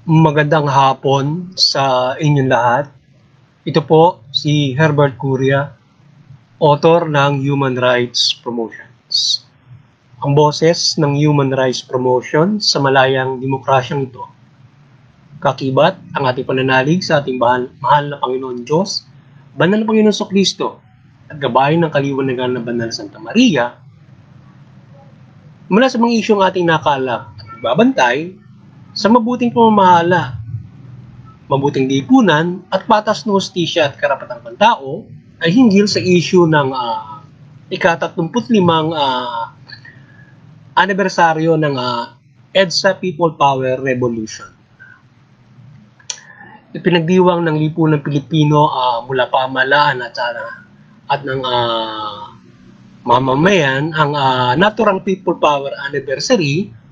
Magandang hapon sa inyong lahat. Ito po si Herbert Curia, author ng Human Rights Promotions. Ang boses ng Human Rights Promotion sa malayang demokrasyang ito. Kakibat ang ating pananalig sa ating mahal na Panginoon Diyos, Banal na Panginoon Sokristo, at gabayan ng kaliwanagan ng Banal Santa Maria, mula sa mga isyong ating nakalap at babantay sa mabuting pamamahala, mabuting lipunan at patas na hustisya at karapatang pantao ay hinggil sa issue ng ika-35 anibersaryo ng EDSA People Power Revolution. Ipinagdiwang ng lipunang Pilipino mula pamahalaan at ng mamamayan ang naturang People Power Anniversary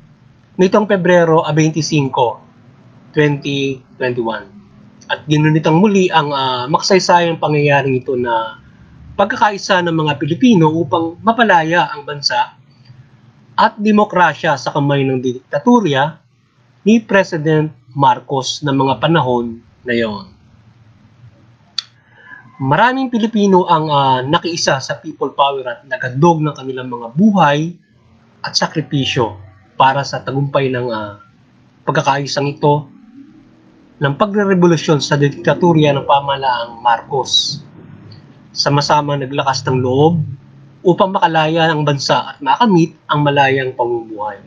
nitong Pebrero 25, 2021. At ginunitang muli ang makasaysayang pangyayaring ito na pagkakaisa ng mga Pilipino upang mapalaya ang bansa at demokrasya sa kamay ng diktatorya ni President Marcos na mga panahon na yon. Maraming Pilipino ang nakiisa sa People Power at naghandog ng kanilang mga buhay at sakripisyo para sa tagumpay ng pagkakaisang ito ng pagre-revolusyon sa diktatorya ng pamahalaang Marcos. Sama-sama naglakas ng loob upang makalaya ang bansa at makamit ang malayang pamumuhay.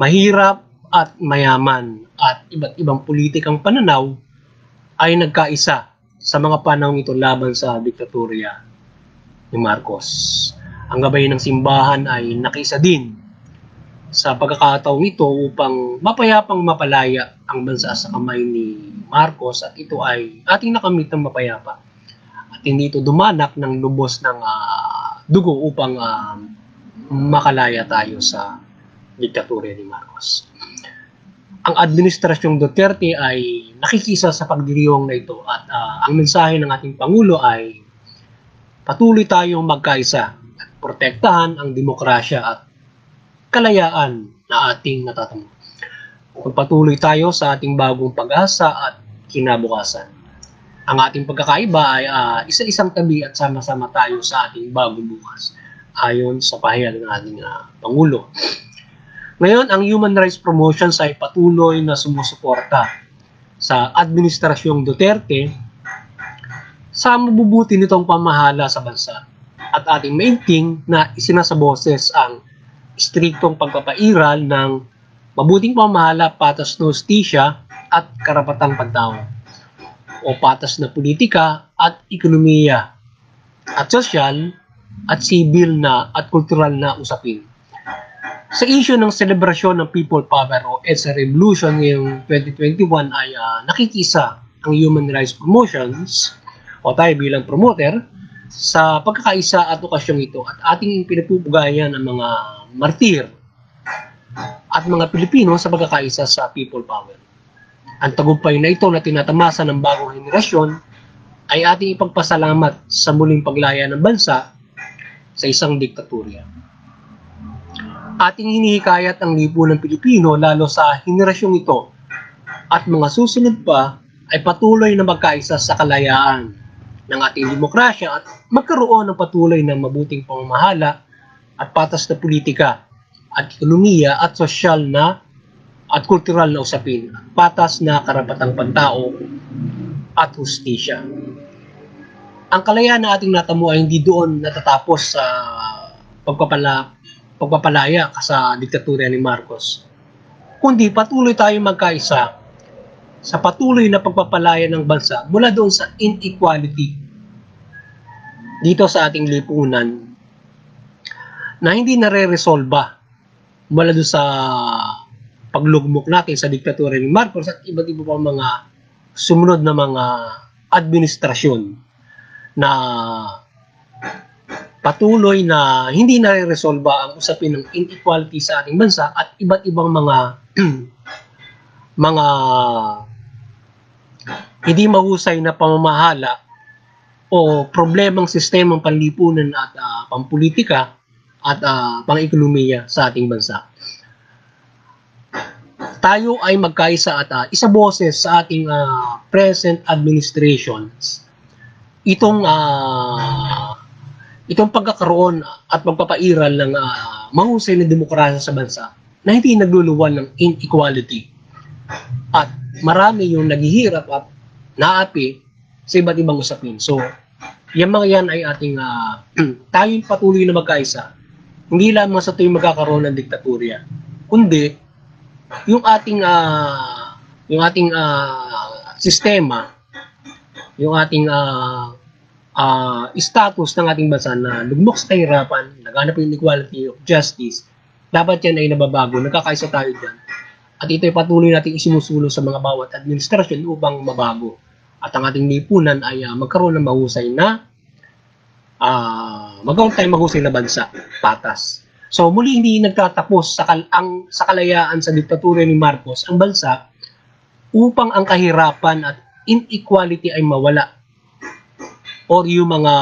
Mahirap at mayaman at iba't ibang politikang pananaw ay nagkaisa sa mga panahon ito laban sa diktatorya ni Marcos. Ang gabay ng simbahan ay nakiisa din sa pagkakataong ito upang mapayapang mapalaya ang bansa sa kamay ni Marcos, at ito ay ating nakamit ng mapayapa at hindi ito dumanak ng lubos ng dugo upang makalaya tayo sa diktatorya ni Marcos. Ang administrasyong Duterte ay nakikisa sa pagdiriwang na ito at ang mensahe ng ating Pangulo ay patuloy tayong magkaisa at protektahan ang demokrasya at kalayaan na ating natatamo. Magpatuloy tayo sa ating bagong pag-asa at kinabukasan. Ang ating pagkakaiba ay isa-isang tabi at sama-sama tayo sa ating bagong bukas, ayon sa pahayag ng ating Pangulo. Ngayon, ang Human Rights Promotions ay patuloy na sumusuporta sa Administrasyong Duterte sa mabubuti nitong pamahala sa bansa at ating maigting na isinasaboses ang striktong pagpapairal ng mabuting pamahala, patas na hustisya at karapatang pantao, o patas na politika at ekonomiya at sosyal at sibil na at kultural na usapin. Sa issue ng selebrasyon ng People Power o EDSA Revolution ngayong 2021 ay nakikisa ang Human Rights Promotions o tayo bilang promoter sa pagkakaisa at okasyong ito at ating pinapupugayan ang mga martir at mga Pilipino sa pagkakaisa sa People Power. Ang tagumpay na ito na tinatamasa ng bagong henerasyon ay ating ipagpasalamat sa muling paglaya ng bansa sa isang diktatorya. Ating hinihikayat ang lipunang Pilipino lalo sa henerasyong ito at mga susunod pa ay patuloy na magkaisa sa kalayaan ng ating demokrasya at magkaroon ng patuloy ng mabuting pamamahala at patas na politika at ekonomiya at sosyal na at kultural na usapin, patas na karapatang pantao at hustisya. Ang kalayaan na ating natamo ay hindi doon natatapos sa pagpapalaya sa diktatorya ni Marcos, kundi patuloy tayong magkaisa sa patuloy na pagpapalaya ng bansa mula doon sa inequality dito sa ating lipunan na hindi nare-resolba mula doon sa paglugmok natin sa diktatorya ni Marcos at iba't iba pang mga sumunod na mga administrasyon na patuloy na hindi nare-resolba ang usapin ng inequality sa ating bansa at iba't ibang mga hindi mahusay na pamamahala o problemang sistemang panlipunan at pampolitika at pang-ekonomiya sa ating bansa. tayo ay magkaisa at isa boses sa ating present administrations, itong pagkakaroon at pagpapairal ng mahusay na demokrasya sa bansa na hindi nagluluwan ng inequality. At marami yung naghihirap at naapi sa iba't ibang usapin. So, yung mga yan ay ating tayong patuloy na magkaisa. Hindi lamang sa tuwing magkakaroon ng diktatorya, kundi yung ating sistema, yung ating status ng ating bansa na lugmok sa kahirapan, naghanap ng equality of justice, dapat yan ay nababago. Nagkakaisa tayo dyan. At ito ay patuloy natin isinusulong sa mga bawat administrasyon upang mabago. At ang ating lipunan ay magkaroon ng mahusay na bansa, patas. So muli hindi nagtatapos sa kalayaan sa diktatorya ni Marcos ang bansa upang ang kahirapan at inequality ay mawala, or yung mga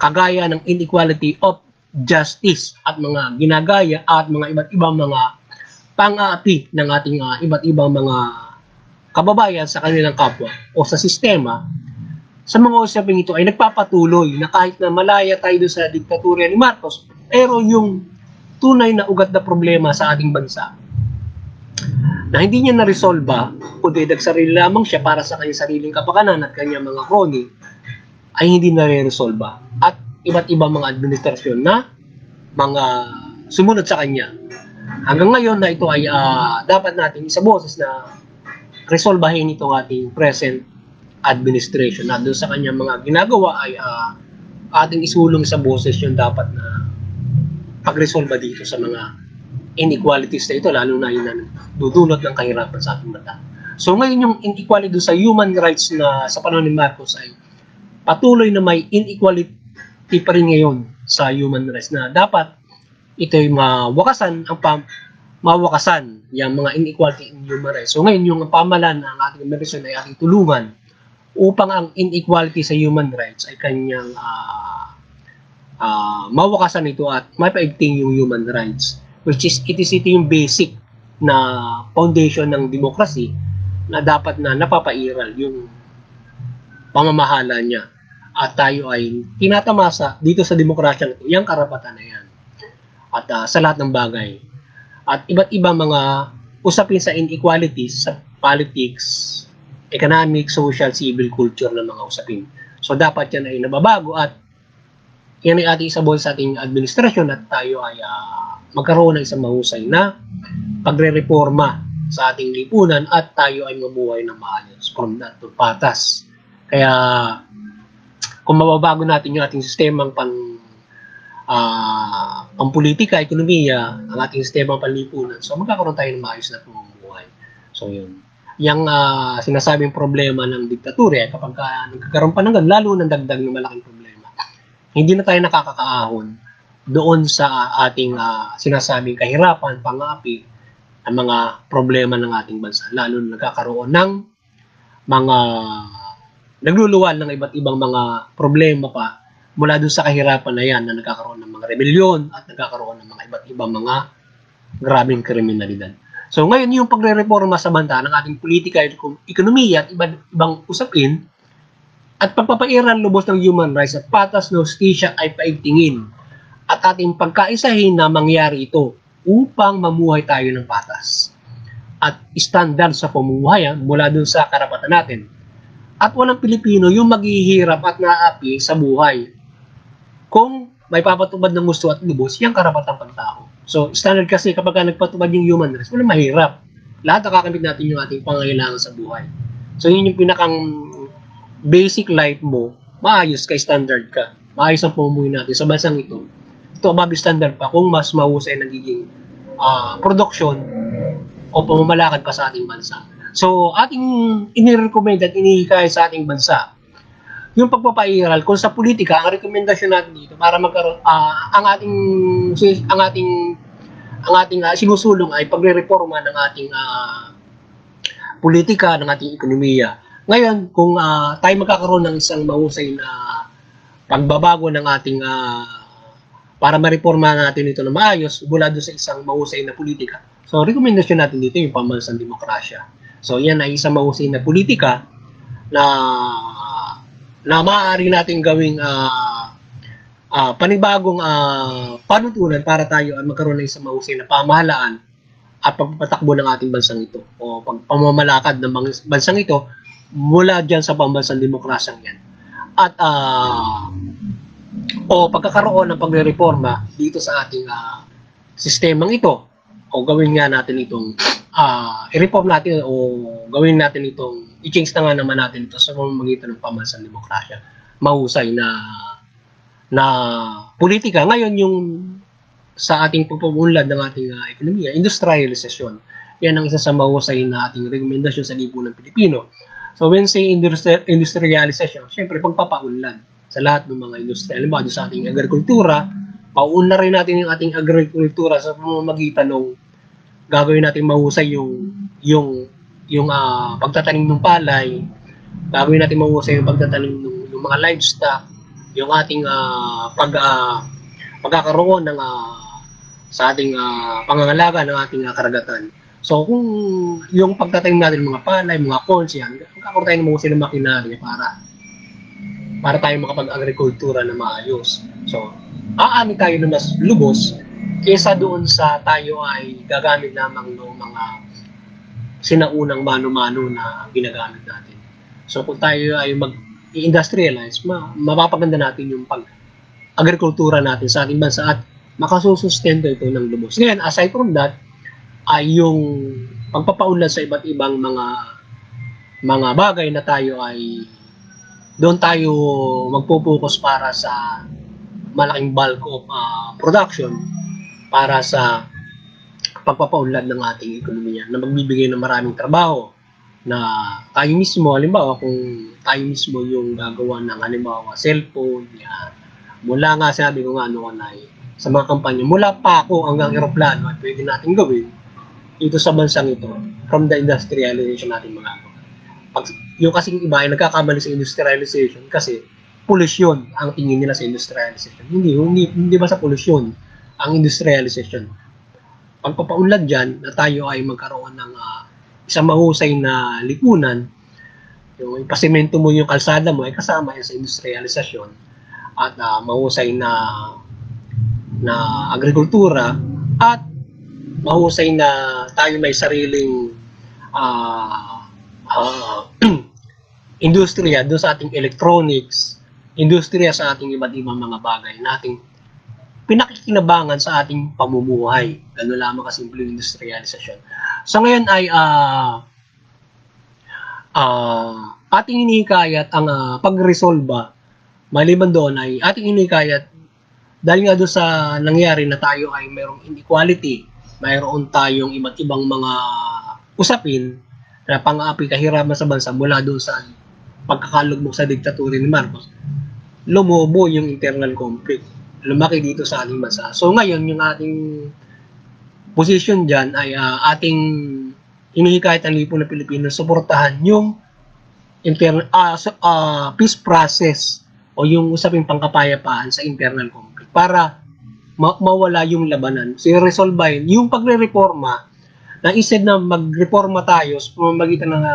kagaya ng inequality of justice at mga ginagaya at mga iba't ibang mga pang-aapi ng ating iba't ibang mga kababayan sa kanilang kapwa o sa sistema. Sa mga usaping ito ay nagpapatuloy na kahit na malaya tayo doon sa diktatorya ni Marcos, pero yung tunay na ugat na problema sa ating bansa na hindi niya na-resolve, kundi nagsarili lamang siya para sa kanyang sariling kapakanan at kanyang mga crony, ay hindi na-resolve. At iba't ibang mga administrasyon na mga sumunod sa kanya. Hanggang ngayon na ito ay dapat natin isa boses na resolbahin itong ating present administration, na doon sa kanyang mga ginagawa ay ating isulong sa boses yung dapat na pag-resolve dito sa mga inequalities na ito, lalo na yun na dudulot ng kahirapan sa ating bansa. So ngayon yung inequality sa human rights na sa panahon ni Marcos ay patuloy na may inequality pa rin ngayon sa human rights, na dapat ito ay mawakasan yung mga inequality in human rights. So ngayon yung pamahalaan ng ating administration ay ating tulungan upang ang inequality sa human rights ay kanyang mawakasan ito at mapaigting yung human rights, which is ito yung basic na foundation ng democracy na dapat na napapairal yung pamamahala niya. At tayo ay tinatamasa dito sa demokrasya na ito, yung karapatan na yan. At sa lahat ng bagay. At iba't ibang mga usapin sa inequalities, sa politics, economic, social, civil, culture na mga usapin. So dapat yan ay nababago at yan ay ating isabol sa ating administrasyon at tayo ay magkaroon ng isang mahusay na pagre-reforma sa ating lipunan at tayo ay mabuhay ng maayos from that to patas. Kaya kung mababago natin yung ating sistemang pampolitika, ekonomiya, ang ating sistemang panlipunan, so magkakaroon tayo ng maayos na pamumuhay. So yun. Yung sinasabing problema ng diktatorya, kapag nagkakaroon pa ng lalo ng dagdag ng malaking problema, hindi na tayo nakakakaahon doon sa ating sinasabing kahirapan, pang-aapi, ang mga problema ng ating bansa. Lalo na nagkakaroon ng mga nagluluwan ng iba't ibang mga problema pa mula doon sa kahirapan na yan, na nagkakaroon ng mga rebelyon at nagkakaroon ng mga iba't ibang mga grabing kriminalidad. So ngayon yung pagre-reforma sa bansa ng ating politika, ekonomiya at ibang usapin at pagpapairal lubos ng human rights at patas na hustisya ay paigtingin at ating pagkaisahin na mangyari ito upang mamuhay tayo ng patas at standard sa pamumuhayan mula dun sa karapatan natin. At walang Pilipino yung maghihirap at naapi sa buhay kung may papatubad ng gusto at lubos yung karapatang pantao. So, standard kasi kapag nagpatubad yung human rights, wala mahirap. Lahat nakakamit natin yung ating pangangailangan sa buhay. So, yun yung pinakang basic life mo, maayos ka, standard ka. Maayos ang pamumuhay natin sa bansang ito. Ito above standard pa kung mas mahusay nagiging production o pamamalakad pa sa ating bansa. So, ating inirecommend at inihikay sa ating bansa yung pagpapairal kung sa politika, ang rekomendasyon natin dito para magkaroon ang ating sinusulong ay pagre-reforma ng ating politika, ng ating ekonomiya. Ngayon, kung tayo magkakaroon ng isang mahusay na pagbabago ng ating para ma-reforma natin ito na maayos mula doon sa isang mahusay na politika. So, rekomendasyon natin dito yung pambansang demokrasya. So, yan ay isang mahusay na politika na maaari natin gawing panibagong panutunan para tayo ay magkaroon ng isang mahusay na pamahalaan at pagpapatakbo ng ating bansang ito o pamamalakad ng bansang ito mula dyan sa pambansang demokrasyang yan. At pagkakaroon ng pagre-reforma dito sa ating sistemang ito o gawin nga natin itong i-reform natin o gawin natin itong i-change na nga naman natin ito sa pamamagitan ng pambansang demokrasya. Mahusay na politika. Ngayon yung sa ating pagpapunlad ng ating ekonomiya, industrialization. Yan ang isa sa mahusay na ating rekomendasyon sa lipunang Pilipino. So when say industrialization, syempre pagpapaunlad sa lahat ng mga industriya. Halimbawa sa ating agrikultura, paunlad rin natin yung ating agrikultura sa pamamagitan ng gagawin natin mahusay yung pagtatanim ng palay, gagawin natin mahusay yung pagtatanim ng mga livestock, yung ating pagkakaroon ng sa ating pangangalaga ng ating karagatan. So kung yung pagtatanim natin mga palay, mga corns yan, magkakaroon tayo ng mahusay ng makinarya para tayo makapag-agrikultura na maayos. So, aani tayo na mas lubos kesa doon sa tayo ay gagamit lamang ng mga sinaunang mano-mano na ginagamit natin. So, kung tayo ay mag-industrialize, mapapaganda natin yung pag-agrikultura natin sa ating bansa at makasusustento ito ng lubos. Ngayon, aside from that, ay yung pagpapaunlad sa iba't ibang mga bagay na tayo ay doon tayo magpo-focus para sa malaking bulk of production para sa pagpapaunlad ng ating ekonomiya na magbibigay ng maraming trabaho na tayo mismo, halimbawa kung tayo mismo yung gagawa ng halimbawa cellphone, yan. Mula nga sabi ko nga noon ay sa mga kampanya, mula pa ako hanggang eroplano at pwede natin gawin dito sa bansang ito from the industrialization natin mga yung kasing iba ay nagkakamali sa industrialization kasi pollution ang tingin nila sa industrialization. Hindi ba sa pollution ang industrialization. Pagpapaunlad dyan na tayo ay magkaroon ng isang mahusay na lipunan, yung ipasimento mo yung kalsada mo ay kasama yan sa industrialization at mahusay na agrikultura at mahusay na tayo may sariling industriya doon sa ating electronics, industriya sa ating iba't ibang mga bagay na ating pinakikinabangan sa ating pamumuhay. Gano'n lamang kasimple yung industrialization. So ngayon ay ating inikayat ang pag-resolve maliban doon ay ating inikayat dahil nga doon sa nangyari na tayo ay mayroong inequality, mayroon tayong iba't ibang mga usapin na pang-aapi kahirapan sa bansa mula doon sa pagkakalugmok sa diktatura ni Marcos, lumobo yung internal conflict. Lumaki dito sa ating bansa. So ngayon, yung ating position dyan ay ating hinihikayat ang lipunan ng Pilipinas suportahan yung internal peace process o yung usaping pangkapayapaan sa internal conflict para mawala yung labanan. So i-resolve yung pagre-reforma na instead na magreforma tayo sa pamamagitan ng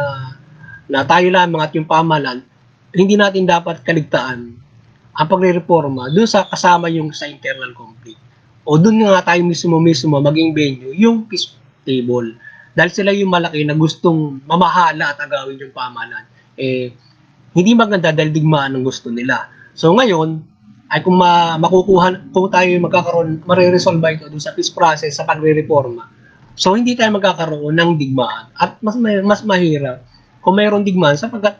na tayo lamang at yung pamahalaan, hindi natin dapat kaligtaan ang pagre-reforma doon sa kasama yung sa internal conflict. O doon nga tayo mismo maging venue, yung peace table. Dahil sila yung malaki na gustong mamahala at agawin yung pamahalaan. Hindi maganda dahil digmaan ang gusto nila. So ngayon, ay kung kung tayo magkakaroon, mariresolve ito doon sa peace process sa pagre-reforma, so hindi tayo magkakaroon ng digmaan. At mas mahirap kung mayroong digmaan sapagkat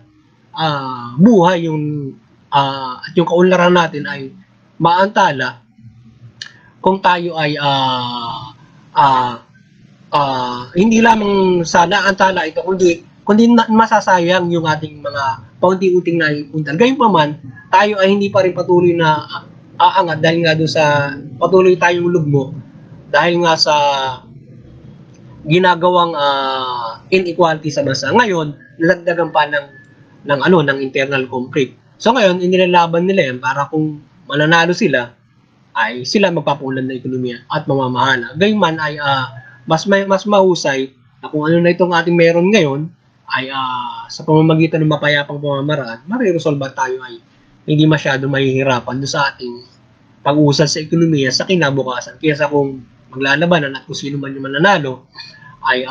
buhay yung at yung kaunlaran natin ay maantala kung tayo ay hindi lamang sa naantala ito kundi masasayang yung ating mga paunti-unting naipuntal. Gayunpaman, tayo ay hindi pa rin patuloy na aangat dahil nga doon sa patuloy tayong lugmo dahil nga sa ginagawang inequality sa bansa. Ngayon, nalagdagan pa ng internal conflict. So ngayon, inilalaban nila yan para kung mananalo sila, ay sila magpapaunlad ng ekonomiya at mamamahala. Gayunman ay mas mahusay na kung ano na itong ating meron ngayon ay sa pamamagitan ng mapayapang pamamaraan, mariresolba tayo ay hindi masyado mahihirapan doon sa ating pag-uusad sa ekonomiya sa kinabukasan. Kaysa kung maglalabanan at kung sino man yung mananalo ay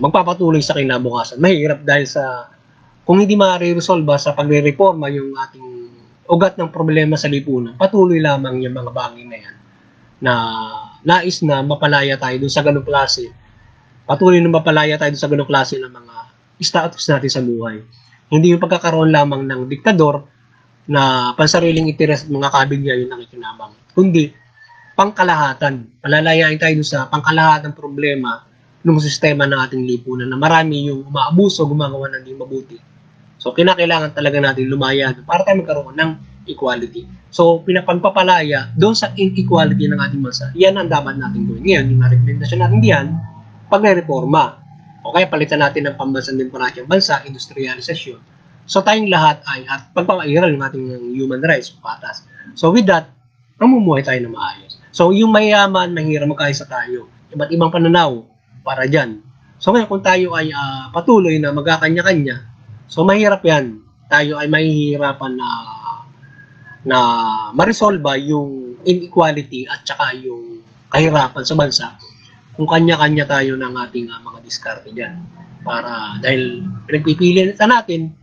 magpapatuloy sa kinabukasan. Mahirap dahil sa kung hindi mariresolba sa pagre-reforma yung ating ugat ng problema sa lipunan, patuloy lamang yung mga bagay na yan na nais na mapalaya tayo dun sa ganung klase. Patuloy na mapalaya tayo dun sa ganung klase ng mga status natin sa buhay. Hindi yung pagkakaroon lamang ng diktador na pansariling interes at mga kabigya yung nakikinabang, kundi pangkalahatan. Palalayain tayo dun sa pangkalahatang problema ng sistema ng ating lipunan na marami yung umaabuso, gumagawa ng di mabuti. So, kinakailangan talaga natin lumaya para tayo magkaroon ng equality. So, pinapagpapalaya doon sa inequality ng ating bansa, yan ang dapat natin gawin. Ngayon, yung rekomendasyon natin diyan, pagre-reforma. O kaya palitan natin ng pambansang demokrasyang bansa, industrialisasyon. So, tayong lahat ay at pagpapairal ng ating human rights, patas. So, with that, mamumuhay tayo na maayos. So, yung mayaman, mahirap magkaisa tayo. Iba't ibang pananaw para dyan. So, ngayon, kung tayo ay patuloy na magkakanya-kanya, so, mahirap yan. Tayo ay mahihirapan na ma-resolve yung inequality at saka yung kahirapan sa bansa kung kanya-kanya tayo ng ating mga diskarte dyan. Dahil pinagpipili natin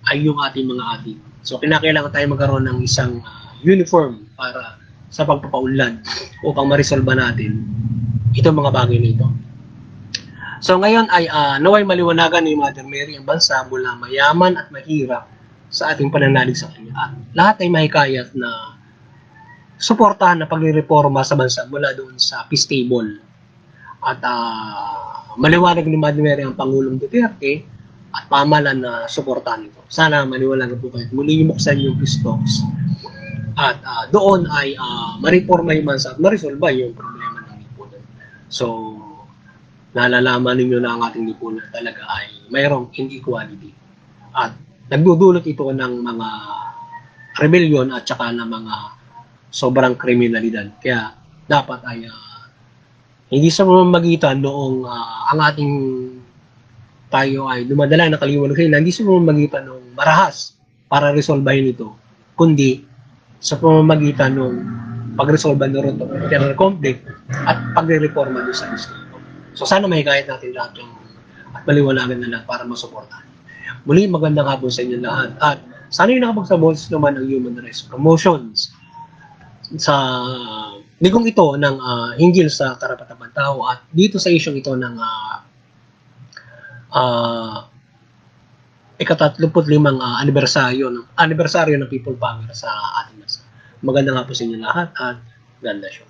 ay yung ating mga adik. So, kinakailangan tayo magkaroon ng isang uniform para sa pagpapaunlad upang ma-resolve natin itong mga bagay na ito. So ngayon ay naway maliwanagan ni Mother Mary ang bansa mula mayaman at mahirap sa ating pananalig sa kanya. At lahat ay mahikayat na suportahan na pagre-reforma sa bansa mula doon sa peace table. At maliwanag ni Mother Mary ang Pangulong Duterte at pamahalaan na suportahan ito. Sana maliwanagan po kayo. Muli buksan yung peace talks. At doon ay ma-reforma yung bansa at ma-resolve yung problema ng lipunan. So, nalalaman ninyo na ang ating lipunan talaga ay mayroong inequality. At nagdudulot ito ng mga rebellion at saka ng mga sobrang kriminalidad. Kaya dapat ay hindi sa pamamagitan noong ang ating tayo ay dumadala ng kaliwanag kayo, hindi sa pamamagitan ng marahas para resolbahin ito, kundi sa pamamagitan ng pag-resolve ng internal conflict at pagre-reforma doon sa Estado. So sana mahikayat natin lahat yung at maliwanagan na lahat para masuportahan. Muli, magandang hapon sa inyo lahat. At sana yung nakapagsabos naman ng human rights promotions sa ligong ito ng hinggil sa karapatang tao at dito sa isyong ito ng ika-35 anibersaryo ng People Power sa ating bansa. Magandang hapon sa inyo lahat at God bless you.